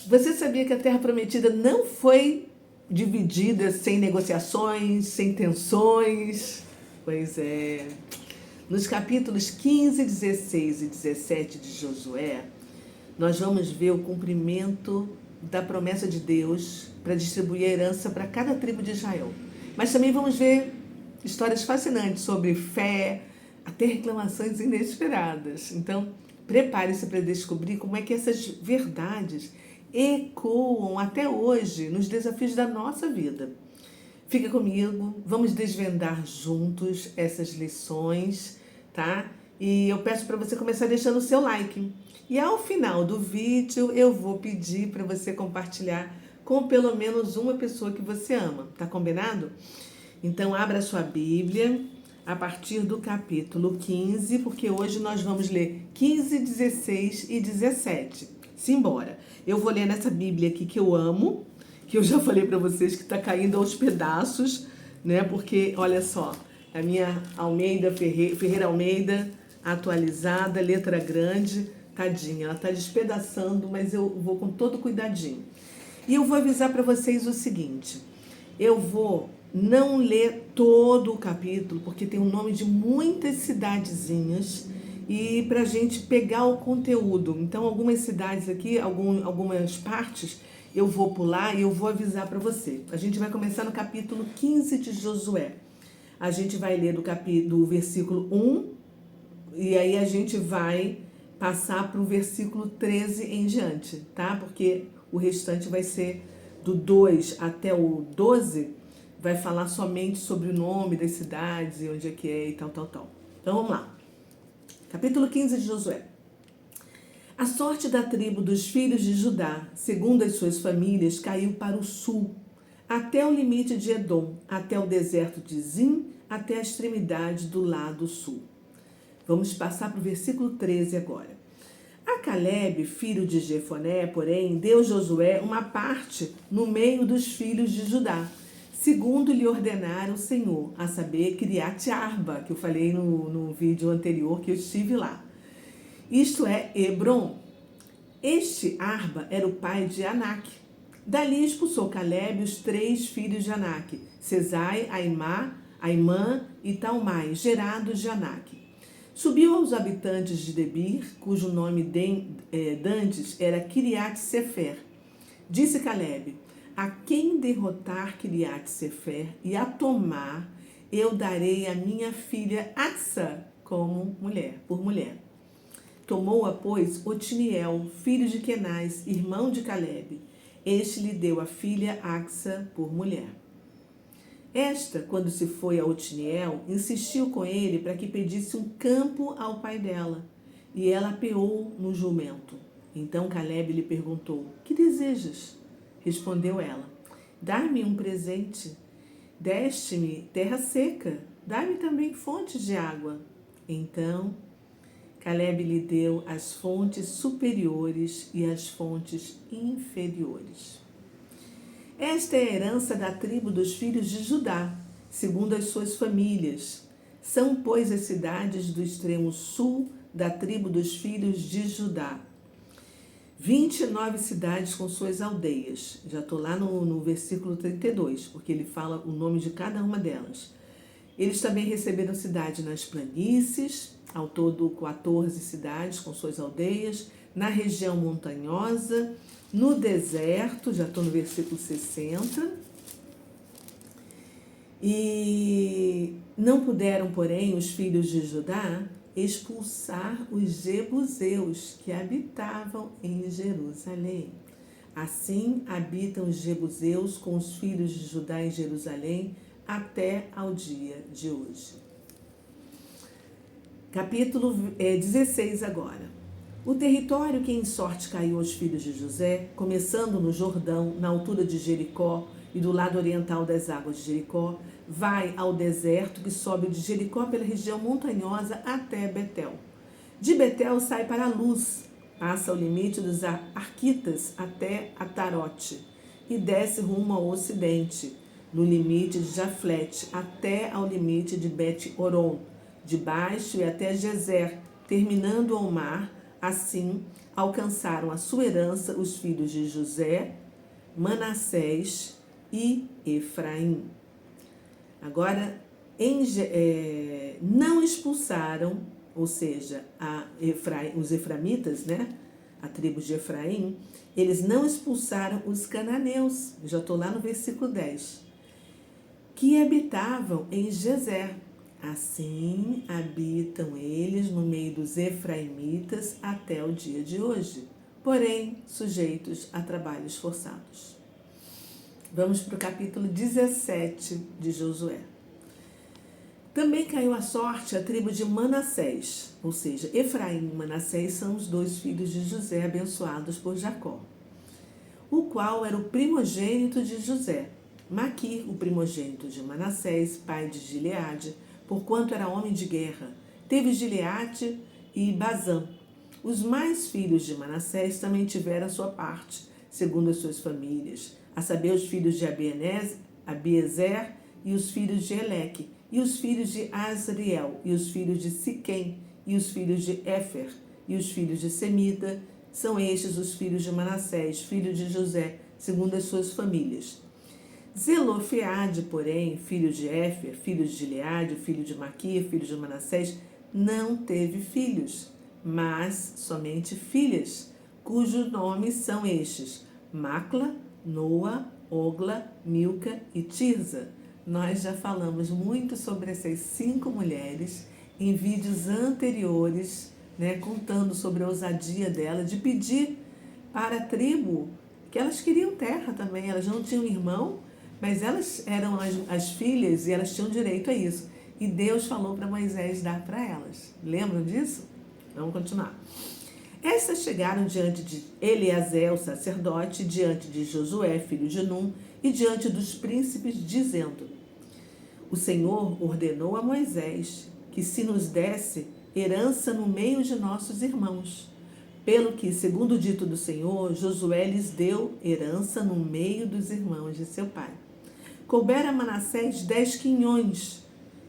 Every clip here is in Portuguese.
Você sabia que a Terra Prometida não foi dividida sem negociações, sem tensões? Pois é. Nos capítulos 15, 16 e 17 de Josué, nós vamos ver o cumprimento da promessa de Deus para distribuir a herança para cada tribo de Israel. Mas também vamos ver histórias fascinantes sobre fé, até reclamações inesperadas. Então, prepare-se para descobrir como é que essas verdades ecoam até hoje nos desafios da nossa vida. Fica comigo, vamos desvendar juntos essas lições, tá? E eu peço para você começar deixando o seu like. E ao final do vídeo eu vou pedir para você compartilhar com pelo menos uma pessoa que você ama, tá combinado? Então abra sua Bíblia a partir do capítulo 15, porque hoje nós vamos ler 15, 16 e 17. Simbora! Eu vou ler nessa Bíblia aqui que eu amo, que eu já falei para vocês que está caindo aos pedaços, né? Porque, olha só, a minha Almeida, Ferreira Almeida, atualizada, letra grande, tadinha, ela está despedaçando, mas eu vou com todo cuidadinho. E eu vou avisar para vocês o seguinte, eu vou não ler todo o capítulo, porque tem o nome de muitas cidadezinhas, e para a gente pegar o conteúdo. Então, algumas cidades aqui, algumas partes, eu vou pular e eu vou avisar para você. A gente vai começar no capítulo 15 de Josué. A gente vai ler do versículo 1 e aí a gente vai passar para o versículo 13 em diante, tá? Porque o restante vai ser do 2 até o 12, vai falar somente sobre o nome das cidades e onde é que é e tal. Então vamos lá. Capítulo 15 de Josué. A sorte da tribo dos filhos de Judá, segundo as suas famílias, caiu para o sul, até o limite de Edom, até o deserto de Zim, até a extremidade do lado sul. Vamos passar para o versículo 13 agora. A Calebe, filho de Jefoné, porém, deu Josué uma parte no meio dos filhos de Judá, segundo lhe ordenara o Senhor, a saber, Kiriat Arba, que eu falei no vídeo anterior que eu estive lá. Isto é, Hebron. Este Arba era o pai de Anak. Dali expulsou Calebe os 3 filhos de Anak, Sesai, Aimã e Talmai, gerados de Anak. Subiu aos habitantes de Debir, cujo nome dantes era Kiriat Sefer. Disse Calebe, a quem derrotar Kiriat Sefer e a tomar, eu darei a minha filha Atsa como mulher, por mulher. Tomou-a, pois, Otiniel, filho de Kenaz, irmão de Calebe. Este lhe deu a filha Axa por mulher. Esta, quando se foi a Otiniel, insistiu com ele para que pedisse um campo ao pai dela, e ela apeou no jumento. Então Calebe lhe perguntou, que desejas? Respondeu ela, dá-me um presente. Deste-me terra seca, dá-me também fontes de água. Então Calebe lhe deu as fontes superiores e as fontes inferiores. Esta é a herança da tribo dos filhos de Judá, segundo as suas famílias. São, pois, as cidades do extremo sul da tribo dos filhos de Judá. 29 cidades com suas aldeias. Já estou lá no versículo 32, porque ele fala o nome de cada uma delas. Eles também receberam cidade nas planícies, ao todo 14 cidades com suas aldeias, na região montanhosa, no deserto, já estou no versículo 60. E não puderam, porém, os filhos de Judá expulsar os jebuseus que habitavam em Jerusalém. Assim habitam os jebuseus com os filhos de Judá em Jerusalém até ao dia de hoje. Capítulo 16 agora. O território que em sorte caiu aos filhos de José, começando no Jordão, na altura de Jericó e do lado oriental das águas de Jericó, vai ao deserto que sobe de Jericó pela região montanhosa até Betel. De Betel sai para a Luz, passa o limite dos Arquitas até Atarote e desce rumo ao ocidente, no limite de Jaflete até ao limite de Bet-Oron, de baixo e até Gezer, terminando ao mar, assim, alcançaram a sua herança os filhos de José, Manassés e Efraim. Agora, não expulsaram, ou seja, os eframitas, né? A tribo de Efraim, eles não expulsaram os cananeus, já estou lá no versículo 10, que habitavam em Gezer. Assim habitam eles no meio dos efraimitas até o dia de hoje, porém sujeitos a trabalhos forçados. Vamos para o capítulo 17 de Josué. Também caiu a sorte a tribo de Manassés, ou seja, Efraim e Manassés são os dois filhos de José abençoados por Jacó, o qual era o primogênito de José. Maquir, o primogênito de Manassés, pai de Gileade, porquanto era homem de guerra, teve Gileade e Bazã. Os mais filhos de Manassés também tiveram a sua parte, segundo as suas famílias, a saber, os filhos de Abiezer e os filhos de Eleque, e os filhos de Asriel, e os filhos de Siquém, e os filhos de Éfer, e os filhos de Semida. São estes os filhos de Manassés, filho de José, segundo as suas famílias. Zelofeade, porém, filho de Éfer, filho de Gileade, filho de Maquir, filho de Manassés, não teve filhos, mas somente filhas, cujos nomes são estes: Macla, Noa, Ogla, Milca e Tirza. Nós já falamos muito sobre essas 5 mulheres em vídeos anteriores, né, contando sobre a ousadia dela de pedir para a tribo, que elas queriam terra também, elas não tinham irmão, mas elas eram as filhas e elas tinham direito a isso. E Deus falou para Moisés dar para elas. Lembram disso? Vamos continuar. Essas chegaram diante de Eleazar, o sacerdote, diante de Josué, filho de Num, e diante dos príncipes, dizendo: O Senhor ordenou a Moisés que se nos desse herança no meio de nossos irmãos. Pelo que, segundo o dito do Senhor, Josué lhes deu herança no meio dos irmãos de seu pai. Coubera a Manassés 10 quinhões.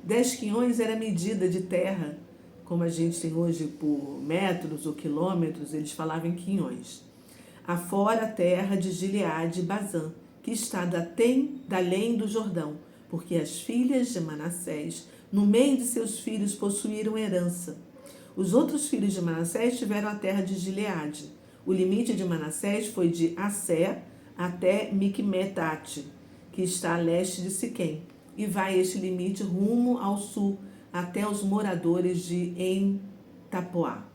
10 quinhões era a medida de terra, como a gente tem hoje por metros ou quilômetros, eles falavam em quinhões. Afora a terra de Gileade e Bazã, que está da além do Jordão, porque as filhas de Manassés, no meio de seus filhos, possuíram herança. Os outros filhos de Manassés tiveram a terra de Gileade. O limite de Manassés foi de Assé até Micmetate, que está a leste de Siquém, e vai este limite rumo ao sul, até os moradores de Em-Tapuá.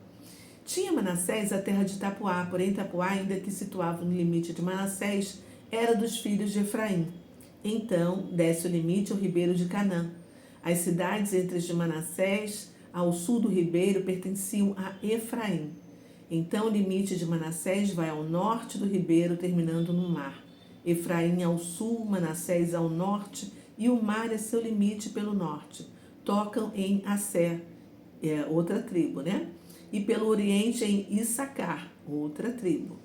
Tinha Manassés a terra de Tapuá, porém Tapuá, ainda que situava no limite de Manassés, era dos filhos de Efraim. Então desce o limite ao ribeiro de Canaã. As cidades entre as de Manassés, ao sul do ribeiro, pertenciam a Efraim. Então o limite de Manassés vai ao norte do ribeiro, terminando no mar. Efraim ao sul, Manassés ao norte, e o mar é seu limite pelo norte. Tocam em Asser, outra tribo, né? E pelo oriente em Issacar, outra tribo.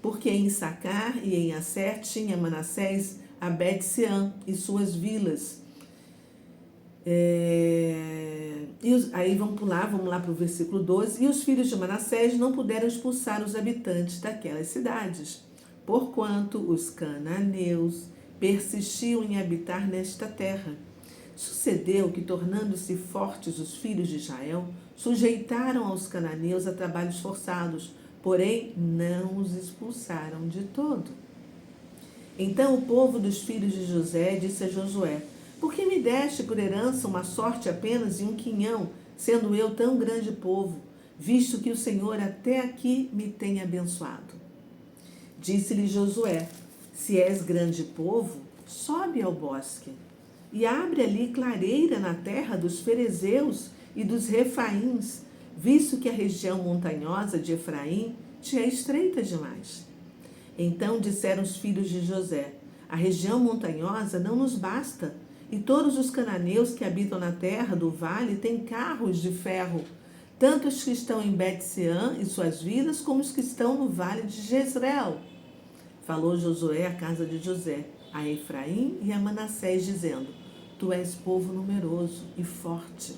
Porque em Issacar e em Asser tinha Manassés a Bet-Sean e suas vilas. Aí vamos lá para o versículo 12. E os filhos de Manassés não puderam expulsar os habitantes daquelas cidades, porquanto os cananeus persistiam em habitar nesta terra. Sucedeu que, tornando-se fortes os filhos de Israel, sujeitaram aos cananeus a trabalhos forçados, porém não os expulsaram de todo. Então o povo dos filhos de José disse a Josué: Por que me deste por herança uma sorte apenas e um quinhão, sendo eu tão grande povo, visto que o Senhor até aqui me tem abençoado? Disse-lhe Josué: Se és grande povo, sobe ao bosque e abre ali clareira na terra dos ferezeus e dos refaíns, visto que a região montanhosa de Efraim te é estreita demais. Então disseram os filhos de José: A região montanhosa não nos basta, e todos os cananeus que habitam na terra do vale têm carros de ferro, tanto os que estão em Bet-Sean e suas vilas, como os que estão no vale de Jezreel. Falou Josué à casa de José, a Efraim e a Manassés, dizendo: Tu és povo numeroso e forte.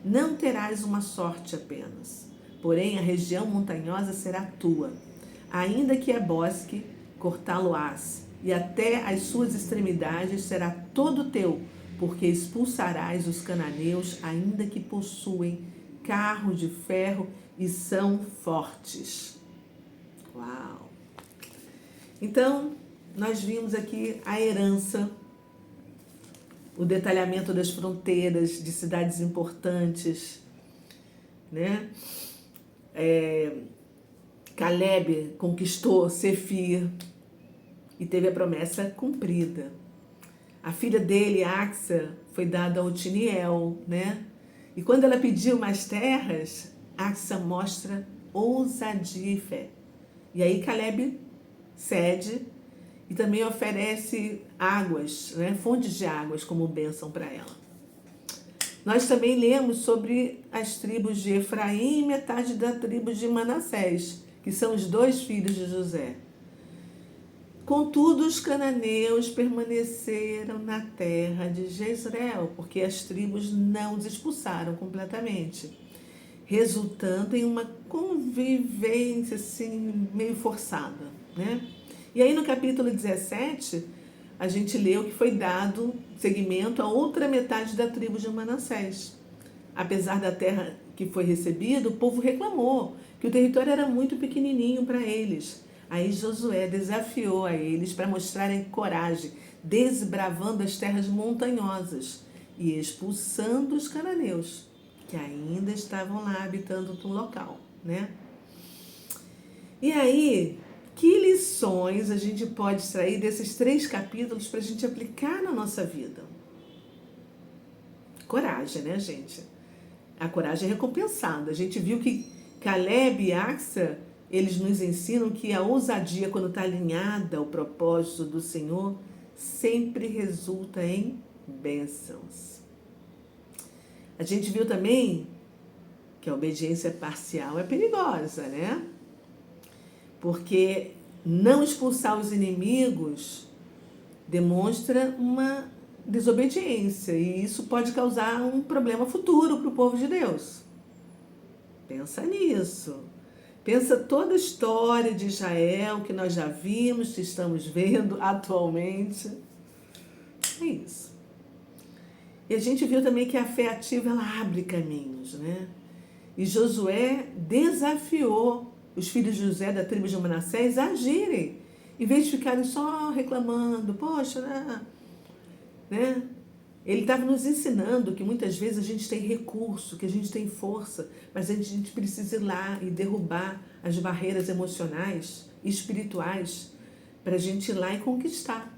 Não terás uma sorte apenas, porém a região montanhosa será tua. Ainda que é bosque, cortá-lo-ás, e até as suas extremidades será todo teu, porque expulsarás os cananeus, ainda que possuem carro de ferro e são fortes. Uau! Então, nós vimos aqui a herança, o detalhamento das fronteiras de cidades importantes, né? Caleb conquistou Sefir e teve a promessa cumprida. A filha dele, Axa, foi dada a Otiniel, né? E quando ela pediu mais terras, Axa mostra ousadia e fé. E aí Caleb cede e também oferece águas, né? Fontes de águas como bênção para ela. Nós também lemos sobre as tribos de Efraim e metade da tribo de Manassés, que são os 2 filhos de José. Contudo, os cananeus permaneceram na terra de Jezreel, porque as tribos não os expulsaram completamente, resultando em uma convivência assim, meio forçada, né? E aí no capítulo 17, a gente leu que foi dado seguimento a outra metade da tribo de Manassés. Apesar da terra que foi recebida, o povo reclamou que o território era muito pequenininho para eles. Aí Josué desafiou a eles para mostrarem coragem, desbravando as terras montanhosas e expulsando os cananeus, que ainda estavam lá habitando no local, né? E aí, que lições a gente pode extrair desses 3 capítulos para a gente aplicar na nossa vida? Coragem, né, gente? A coragem é recompensada. A gente viu que Caleb e Axa, eles nos ensinam que a ousadia, quando está alinhada ao propósito do Senhor, sempre resulta em bênçãos. A gente viu também que a obediência parcial é perigosa, né? Porque não expulsar os inimigos demonstra uma desobediência e isso pode causar um problema futuro para o povo de Deus. Pensa nisso. Pensa toda a história de Israel que nós já vimos, que estamos vendo atualmente. É isso. E a gente viu também que a fé ativa, ela abre caminhos, né? E Josué desafiou os filhos de José da tribo de Manassés a agirem, em vez de ficarem só reclamando, poxa, né? Ele estava nos ensinando que muitas vezes a gente tem recurso, que a gente tem força, mas a gente precisa ir lá e derrubar as barreiras emocionais e espirituais para a gente ir lá e conquistar.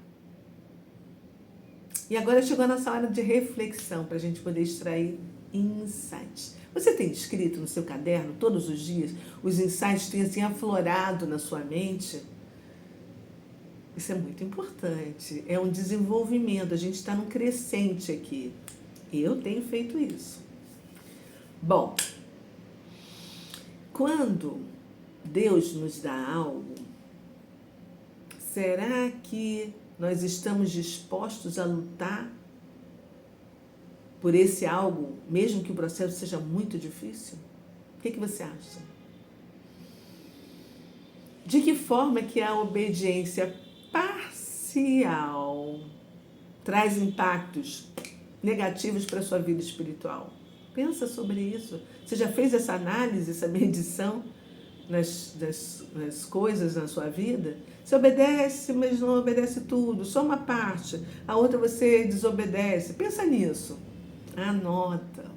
E agora chegou a nossa hora de reflexão para a gente poder extrair insights. Você tem escrito no seu caderno todos os dias os insights que têm assim aflorado na sua mente? Isso é muito importante. É um desenvolvimento. A gente está num crescente aqui. Eu tenho feito isso. Bom, quando Deus nos dá algo, será que nós estamos dispostos a lutar por esse algo, mesmo que o processo seja muito difícil? O que você acha? De que forma que a obediência parcial traz impactos negativos para a sua vida espiritual? Pensa sobre isso. Você já fez essa análise, essa medição nas coisas na sua vida? Você obedece, mas não obedece tudo, só uma parte. A outra você desobedece. Pensa nisso. Anota.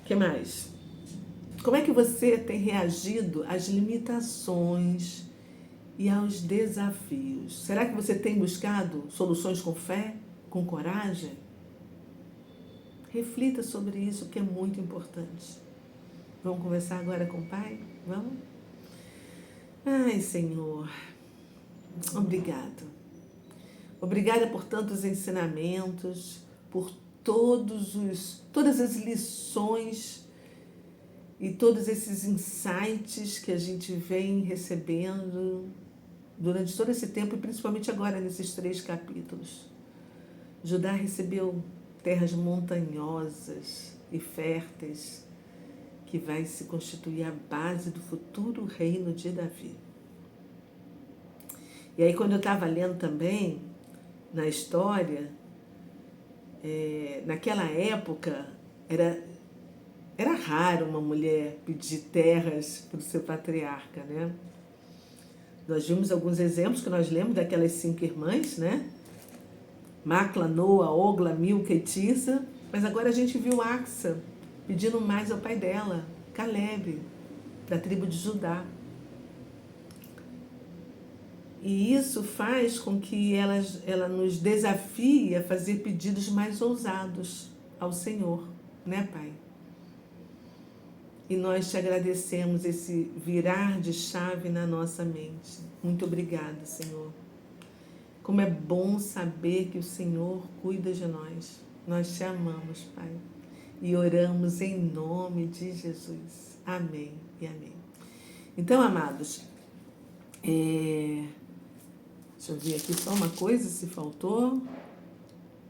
O que mais? Como é que você tem reagido às limitações e aos desafios? Será que você tem buscado soluções com fé, com coragem? Reflita sobre isso, que é muito importante. Vamos conversar agora com o Pai? Vamos? Ai, Senhor, obrigado. Obrigada por tantos ensinamentos, por todas as lições e todos esses insights que a gente vem recebendo durante todo esse tempo e principalmente agora nesses 3 capítulos. Judá recebeu terras montanhosas e férteis que vai se constituir a base do futuro reino de Davi. E aí, quando eu estava lendo também, na história, naquela época, era raro uma mulher pedir terras para o seu patriarca, né? Nós vimos alguns exemplos que nós lemos daquelas 5 irmãs, né? Macla, Noa, Ogla, Milca e Tisa. Mas agora a gente viu Axa pedindo mais ao pai dela, Caleb, da tribo de Judá. E isso faz com que ela nos desafie a fazer pedidos mais ousados ao Senhor, né, Pai? E nós te agradecemos esse virar de chave na nossa mente. Muito obrigada, Senhor. Como é bom saber que o Senhor cuida de nós. Nós te amamos, Pai. E oramos em nome de Jesus. Amém e amém. Então, amados, deixa eu ver aqui só uma coisa, se faltou.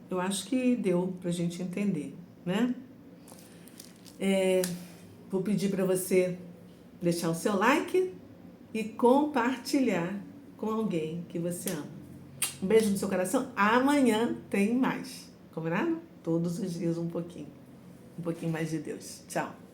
Eu acho que deu para a gente entender, né? Vou pedir para você deixar o seu like e compartilhar com alguém que você ama. Um beijo no seu coração. Amanhã tem mais. Combinado? Todos os dias um pouquinho. Um pouquinho mais de Deus. Tchau.